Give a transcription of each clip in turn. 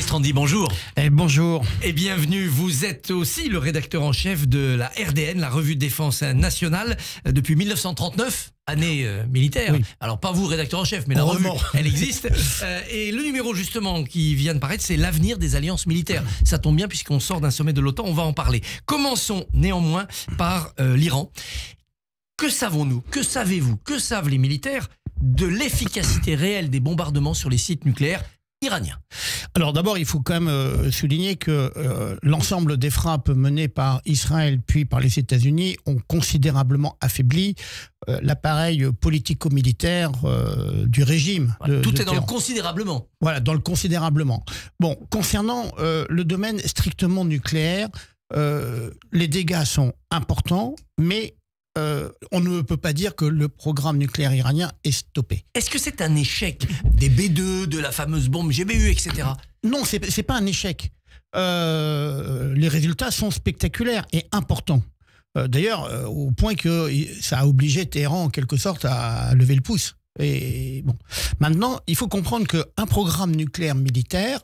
Fabrice Randy, bonjour. Bonjour. Et bienvenue. Vous êtes aussi le rédacteur en chef de la RDN, la Revue de Défense Nationale, depuis 1939. Année militaire. Oui. Alors pas vous rédacteur en chef, mais la revue, elle existe. Et le numéro justement qui vient de paraître, c'est l'avenir des alliances militaires. Ça tombe bien puisqu'on sort d'un sommet de l'OTAN, on va en parler. Commençons néanmoins par l'Iran. Que savons-nous? Que savez-vous? Que savent les militaires de l'efficacité réelle des bombardements sur les sites nucléaires iraniens? Alors d'abord, il faut quand même souligner que l'ensemble des frappes menées par Israël puis par les États-Unis ont considérablement affaibli l'appareil politico-militaire du régime. Voilà, tout est dans le considérablement. Voilà, dans le considérablement. Bon, concernant le domaine strictement nucléaire, les dégâts sont importants, mais on ne peut pas dire que le programme nucléaire iranien est stoppé. Est-ce que c'est un échec des B2, de la fameuse bombe GBU, etc.? Non, c'est pas un échec. Les résultats sont spectaculaires et importants. D'ailleurs, au point que ça a obligé Téhéran, en quelque sorte, à lever le pouce. Et bon, maintenant, il faut comprendre qu'un programme nucléaire militaire,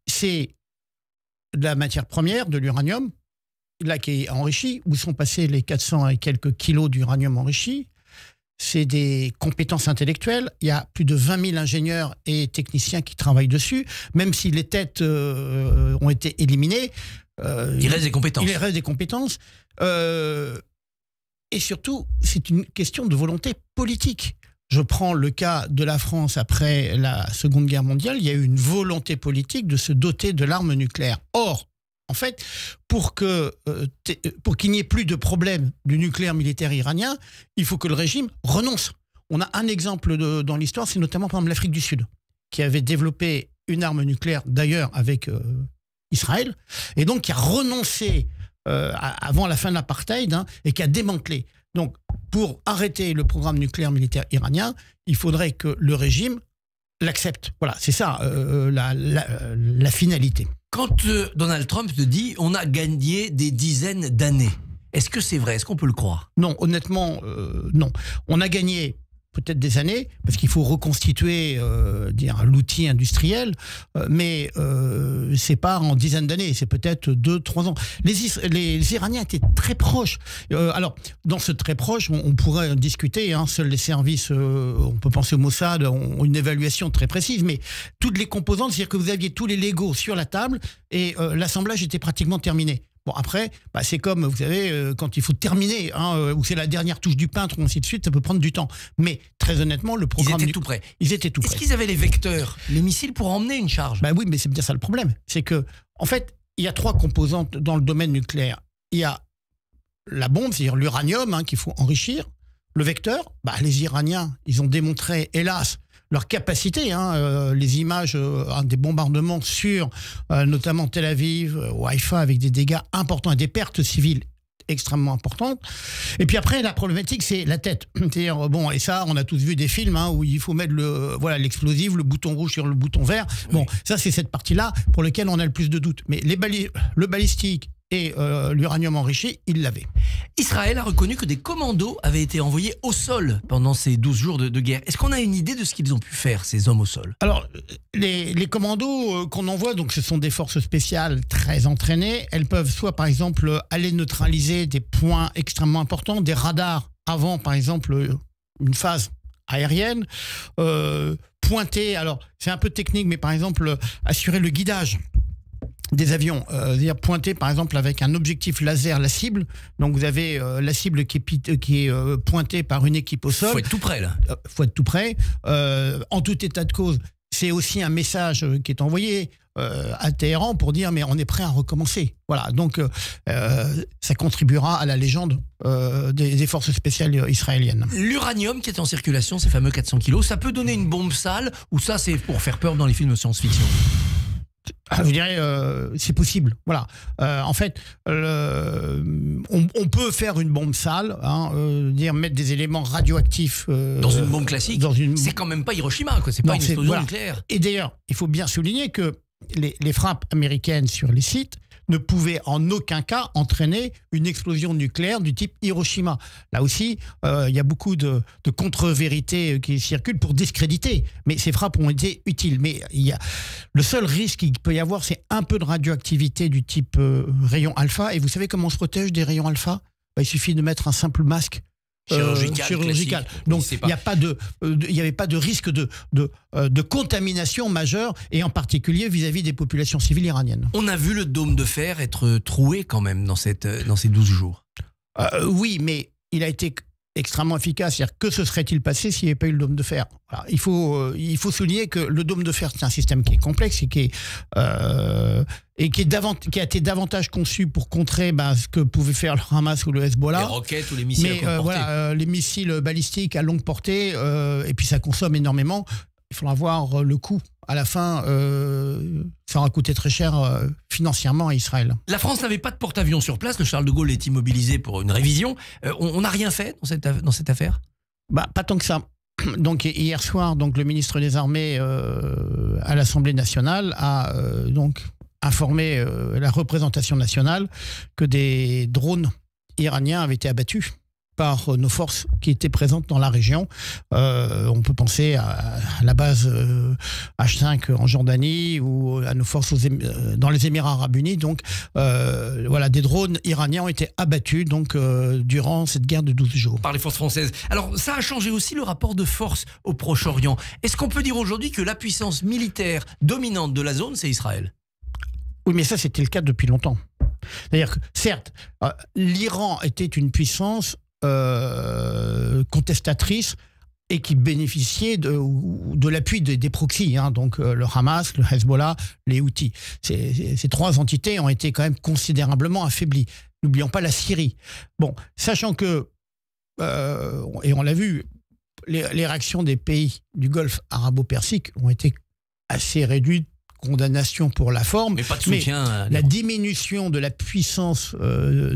c'est de la matière première, de l'uranium, là qui est enrichi, où sont passés les 400 et quelques kilos d'uranium enrichi. C'est des compétences intellectuelles. Il y a plus de 20 000 ingénieurs et techniciens qui travaillent dessus. Même si les têtes ont été éliminées, il reste des compétences. Il reste des compétences. Et surtout, c'est une question de volonté politique. Je prends le cas de la France après la Seconde Guerre mondiale. Il y a eu une volonté politique de se doter de l'arme nucléaire. Or, en fait, pour qu'il n'y ait plus de problème du nucléaire militaire iranien, il faut que le régime renonce. On a un exemple dans l'histoire, c'est notamment par exemple l'Afrique du Sud, qui avait développé une arme nucléaire, d'ailleurs avec Israël, et donc qui a renoncé avant la fin de l'apartheid, et qui a démantelé. Donc, pour arrêter le programme nucléaire militaire iranien, il faudrait que le régime l'accepte. Voilà, c'est ça la finalité. Quand Donald Trump te dit on a gagné des dizaines d'années, est-ce que c'est vrai? Est-ce qu'on peut le croire? Non, honnêtement, non. On a gagné peut-être des années, parce qu'il faut reconstituer l'outil industriel, mais c'est pas en dizaines d'années, c'est peut-être 2-3 ans. Les Iraniens étaient très proches. Alors, dans ce très proche, on pourrait discuter, seuls les services, on peut penser au Mossad, ont une évaluation très précise, mais toutes les composantes, c'est-à-dire que vous aviez tous les Legos sur la table, et l'assemblage était pratiquement terminé. Bon, après, c'est comme, vous savez, quand il faut terminer, où c'est la dernière touche du peintre, ou ainsi de suite, ça peut prendre du temps. Mais, très honnêtement, le programme... Ils étaient tout prêts. Ils étaient tout prêts. Est-ce qu'ils avaient les vecteurs, les missiles pour emmener une charge? Oui, mais c'est bien ça le problème. C'est que, en fait, il y a 3 composantes dans le domaine nucléaire. Il y a la bombe, c'est-à-dire l'uranium, qu'il faut enrichir. Le vecteur, les Iraniens, ils ont démontré, hélas, leur capacité, les images des bombardements sur notamment Tel Aviv ou Haïfa avec des dégâts importants et des pertes civiles extrêmement importantes. Et puis après, la problématique, c'est la tête. C'est-à-dire, et ça, on a tous vu des films où il faut mettre l'explosif, le bouton rouge sur le bouton vert. Oui. Ça, c'est cette partie-là pour laquelle on a le plus de doutes. Mais le balistique et l'uranium enrichi, ils l'avaient. Israël a reconnu que des commandos avaient été envoyés au sol pendant ces 12 jours de guerre. Est-ce qu'on a une idée de ce qu'ils ont pu faire, ces hommes au sol? Alors, les commandos qu'on envoie, donc ce sont des forces spéciales très entraînées. Elles peuvent soit, par exemple, aller neutraliser des points extrêmement importants, des radars avant, par exemple, une phase aérienne, pointer, alors c'est un peu technique, mais par exemple, assurer le guidage des avions, c'est-à-dire pointer par exemple avec un objectif laser la cible. Donc vous avez la cible qui est pointée par une équipe au sol. Faut être tout près là. Faut être tout près. En tout état de cause, c'est aussi un message qui est envoyé à Téhéran pour dire mais on est prêt à recommencer. Voilà, donc ça contribuera à la légende des forces spéciales israéliennes. L'uranium qui est en circulation, ces fameux 400 kilos, ça peut donner une bombe sale ou ça c'est pour faire peur dans les films de science-fiction? Je dirais, c'est possible. Voilà. En fait, on peut faire une bombe sale, mettre des éléments radioactifs dans une bombe classique. C'est quand même pas Hiroshima, quoi. C'est pas une explosion nucléaire. Et d'ailleurs, il faut bien souligner que les frappes américaines sur les sites ne pouvait en aucun cas entraîner une explosion nucléaire du type Hiroshima. Là aussi, il y a beaucoup de contre-vérités qui circulent pour discréditer, mais ces frappes ont été utiles. Mais le seul risque qu'il peut y avoir, c'est un peu de radioactivité du type rayon alpha. Et vous savez comment on se protège des rayons alpha? Il suffit de mettre un simple masque chirurgical. Donc il n'y avait pas de risque de contamination majeure, et en particulier vis-à-vis des populations civiles iraniennes. On a vu le dôme de fer être troué quand même dans ces 12 jours. Oui, mais il a été extrêmement efficace. C'est-à-dire, que se serait-il passé s'il n'y avait pas eu le dôme de fer? Alors, il faut souligner que le dôme de fer, c'est un système qui est complexe et qui a été davantage conçu pour contrer ce que pouvait faire le Hamas ou le Hezbollah. Les roquettes ou les missiles à courte portée. Les missiles balistiques à longue portée, et puis ça consomme énormément. Il faudra voir le coût. À la fin, ça aura coûté très cher financièrement à Israël. La France n'avait pas de porte-avions sur place. Le Charles de Gaulle est immobilisé pour une révision. On n'a rien fait dans cette affaire? Pas tant que ça. Donc hier soir, le ministre des Armées à l'Assemblée nationale a informé la représentation nationale que des drones iraniens avaient été abattus par nos forces qui étaient présentes dans la région. On peut penser à la base H5 en Jordanie ou à nos forces dans les Émirats arabes unis. Donc des drones iraniens ont été abattus durant cette guerre de 12 jours. Par les forces françaises. Alors ça a changé aussi le rapport de force au Proche-Orient. Est-ce qu'on peut dire aujourd'hui que la puissance militaire dominante de la zone, c'est Israël? Oui, mais ça c'était le cas depuis longtemps. C'est-à-dire que certes, l'Iran était une puissance contestatrice et qui bénéficiait de l'appui des proxys, donc le Hamas, le Hezbollah, les Houthis. Ces trois entités ont été quand même considérablement affaiblies. N'oublions pas la Syrie. Bon, sachant que, et on l'a vu, les réactions des pays du Golfe arabo-persique ont été assez réduites. Condamnation pour la forme, mais pas de soutien. La diminution de la puissance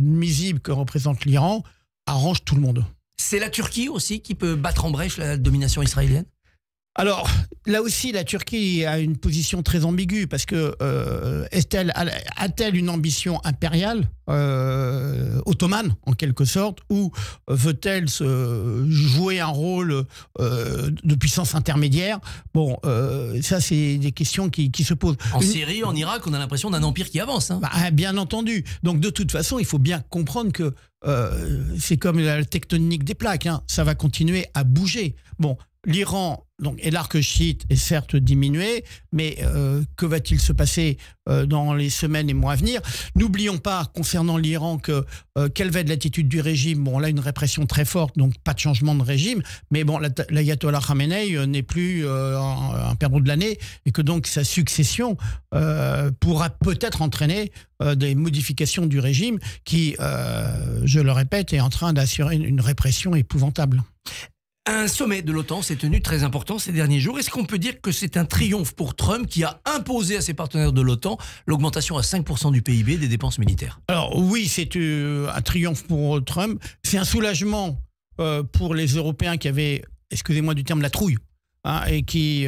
nuisible que représente l'Iran arrange tout le monde. C'est la Turquie aussi qui peut battre en brèche la domination israélienne? Alors, là aussi, la Turquie a une position très ambiguë parce que a-t-elle une ambition impériale, ottomane en quelque sorte, ou veut-elle jouer un rôle de puissance intermédiaire? Bon, ça, c'est des questions qui se posent. En Syrie, en Irak, on a l'impression d'un empire qui avance. Bien entendu. Donc, de toute façon, il faut bien comprendre que c'est comme la tectonique des plaques, ça va continuer à bouger. Bon, l'Iran et l'arc chiite est certes diminué, mais que va-t-il se passer dans les semaines et mois à venir? N'oublions pas, concernant l'Iran, que quelle va être l'attitude du régime? Bon, là, une répression très forte, donc pas de changement de régime, mais bon, l'ayatollah Khamenei n'est plus un perdreau de l'année, et que donc sa succession pourra peut-être entraîner des modifications du régime qui, je le répète, est en train d'assurer une répression épouvantable. Un sommet de l'OTAN s'est tenu très important ces derniers jours. Est-ce qu'on peut dire que c'est un triomphe pour Trump qui a imposé à ses partenaires de l'OTAN l'augmentation à 5% du PIB des dépenses militaires? Alors oui, c'est un triomphe pour Trump. C'est un soulagement pour les Européens qui avaient, excusez-moi du terme, la trouille, et qui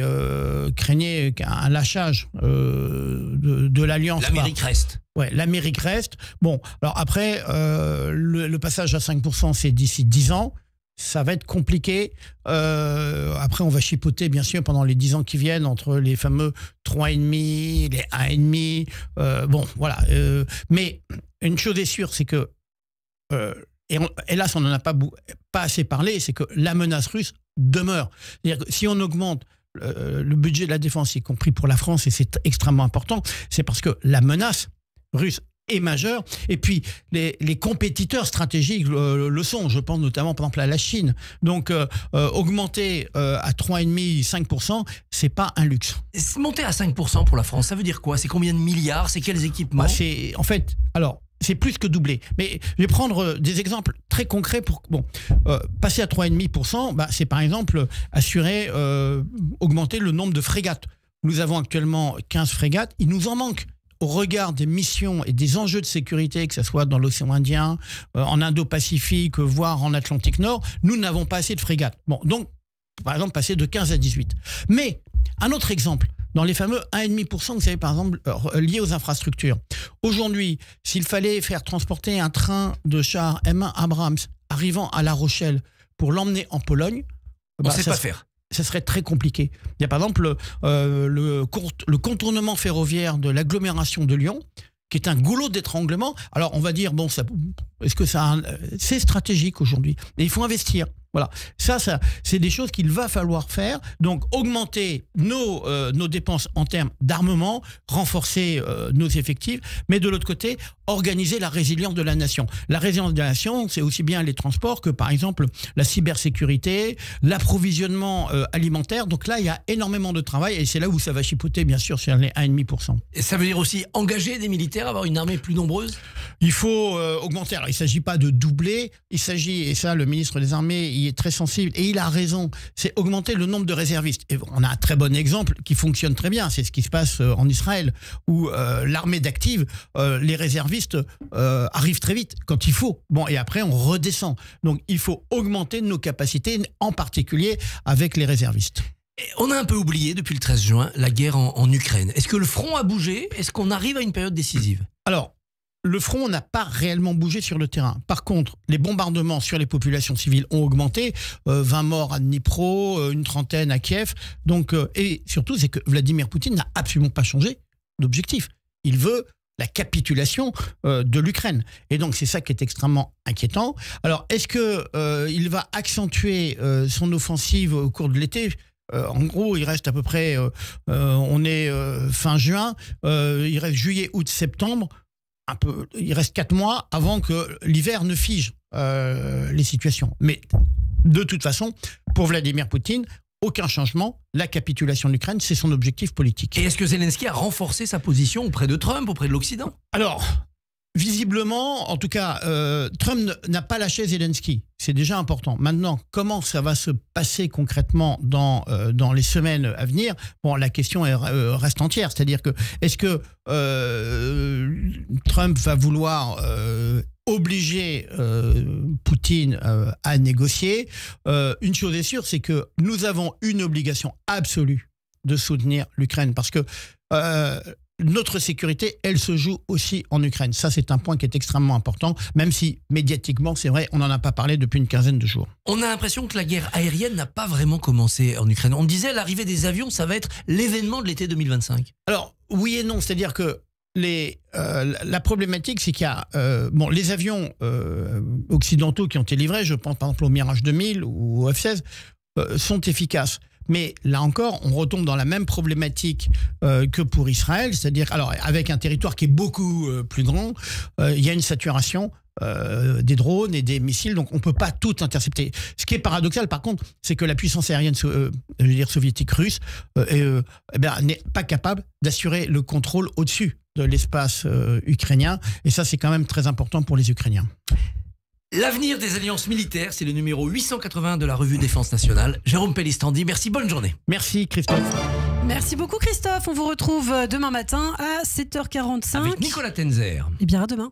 craignaient un lâchage de l'Alliance. L'Amérique reste. Ouais, l'Amérique reste. Bon, alors après, le passage à 5%, c'est d'ici 10 ans. Ça va être compliqué. Après, on va chipoter, bien sûr, pendant les 10 ans qui viennent, entre les fameux 3,5, les 1,5. Bon, voilà. Mais une chose est sûre, c'est que, hélas, on n'en a pas assez parlé, c'est que la menace russe demeure. C'est-à-dire que si on augmente le budget de la défense, y compris pour la France, et c'est extrêmement important, c'est parce que la menace russe est majeur, et puis les compétiteurs stratégiques le sont. Je pense notamment par exemple à la Chine. Donc augmenter à 3,5-5%, c'est pas un luxe. Monter à 5% pour la France, ça veut dire quoi? C'est combien de milliards? C'est quels équipements? C'est en fait, alors c'est plus que doublé. Mais je vais prendre des exemples très concrets pour passer à 3,5%. C'est par exemple assurer augmenter le nombre de frégates. Nous avons actuellement 15 frégates. Il nous en manque. Au regard des missions et des enjeux de sécurité, que ce soit dans l'océan Indien, en Indo-Pacifique, voire en Atlantique Nord, nous n'avons pas assez de frégates. Bon, donc, par exemple, passer de 15 à 18. Mais, un autre exemple, dans les fameux 1,5%, vous savez, par exemple, liés aux infrastructures. Aujourd'hui, s'il fallait faire transporter un train de chars M1 Abrams arrivant à La Rochelle pour l'emmener en Pologne, on ne sait pas faire. Ça serait très compliqué. Il y a par exemple le contournement ferroviaire de l'agglomération de Lyon, qui est un goulot d'étranglement. Alors on va dire, bon, est-ce que c'est stratégique aujourd'hui? Mais il faut investir. Voilà, ça c'est des choses qu'il va falloir faire. Donc augmenter nos dépenses en termes d'armement, renforcer nos effectifs, mais de l'autre côté, organiser la résilience de la nation. La résilience de la nation, c'est aussi bien les transports que par exemple la cybersécurité, l'approvisionnement alimentaire. Donc là, il y a énormément de travail et c'est là où ça va chipoter, bien sûr, sur les 1,5%. Et ça veut dire aussi engager des militaires, avoir une armée plus nombreuse? Il faut augmenter. Alors, il ne s'agit pas de doubler, il s'agit, et ça, le ministre des Armées y est très sensible, et il a raison, c'est augmenter le nombre de réservistes. Et on a un très bon exemple qui fonctionne très bien, c'est ce qui se passe en Israël, où l'armée d'active, les réservistes arrivent très vite, quand il faut. Bon, et après, on redescend. Donc, il faut augmenter nos capacités, en particulier avec les réservistes. On a un peu oublié, depuis le 13 juin, la guerre en Ukraine. Est-ce que le front a bougé? Est-ce qu'on arrive à une période décisive? Alors, le front n'a pas réellement bougé sur le terrain. Par contre, les bombardements sur les populations civiles ont augmenté. 20 morts à Dnipro, une trentaine à Kiev. Donc, et surtout, c'est que Vladimir Poutine n'a absolument pas changé d'objectif. Il veut la capitulation de l'Ukraine. Et donc, c'est ça qui est extrêmement inquiétant. Alors, est-ce qu'il va accentuer son offensive au cours de l'été ? En gros, il reste à peu près, on est fin juin, il reste juillet, août, septembre. Il reste 4 mois avant que l'hiver ne fige les situations. Mais de toute façon, pour Vladimir Poutine, aucun changement. La capitulation de l'Ukraine, c'est son objectif politique. Et est-ce que Zelensky a renforcé sa position auprès de Trump, auprès de l'Occident? Alors, visiblement, en tout cas, Trump n'a pas lâché Zelensky. C'est déjà important. Maintenant, comment ça va se passer concrètement dans les semaines à venir? Bon, la question reste entière. C'est-à-dire que, est-ce que Trump va vouloir obliger Poutine à négocier? Une chose est sûre, c'est que nous avons une obligation absolue de soutenir l'Ukraine. Parce que notre sécurité, elle se joue aussi en Ukraine. Ça, c'est un point qui est extrêmement important, même si médiatiquement, c'est vrai, on n'en a pas parlé depuis une quinzaine de jours. On a l'impression que la guerre aérienne n'a pas vraiment commencé en Ukraine. On disait l'arrivée des avions, ça va être l'événement de l'été 2025. Alors, oui et non, c'est-à-dire que la problématique, c'est qu'il y a les avions occidentaux qui ont été livrés, je pense par exemple au Mirage 2000 ou au F-16, sont efficaces. Mais là encore, on retombe dans la même problématique que pour Israël, c'est-à-dire, alors avec un territoire qui est beaucoup plus grand, il y a une saturation des drones et des missiles, donc on ne peut pas tout intercepter. Ce qui est paradoxal, par contre, c'est que la puissance aérienne soviétique russe n'est pas capable d'assurer le contrôle au-dessus de l'espace ukrainien, et ça c'est quand même très important pour les Ukrainiens. L'avenir des alliances militaires, c'est le numéro 880 de la revue Défense Nationale. Jérôme Pellistrandi, merci, bonne journée. Merci Christophe. Merci beaucoup Christophe, on vous retrouve demain matin à 7h45. Avec Nicolas Tenzer. Et bien à demain.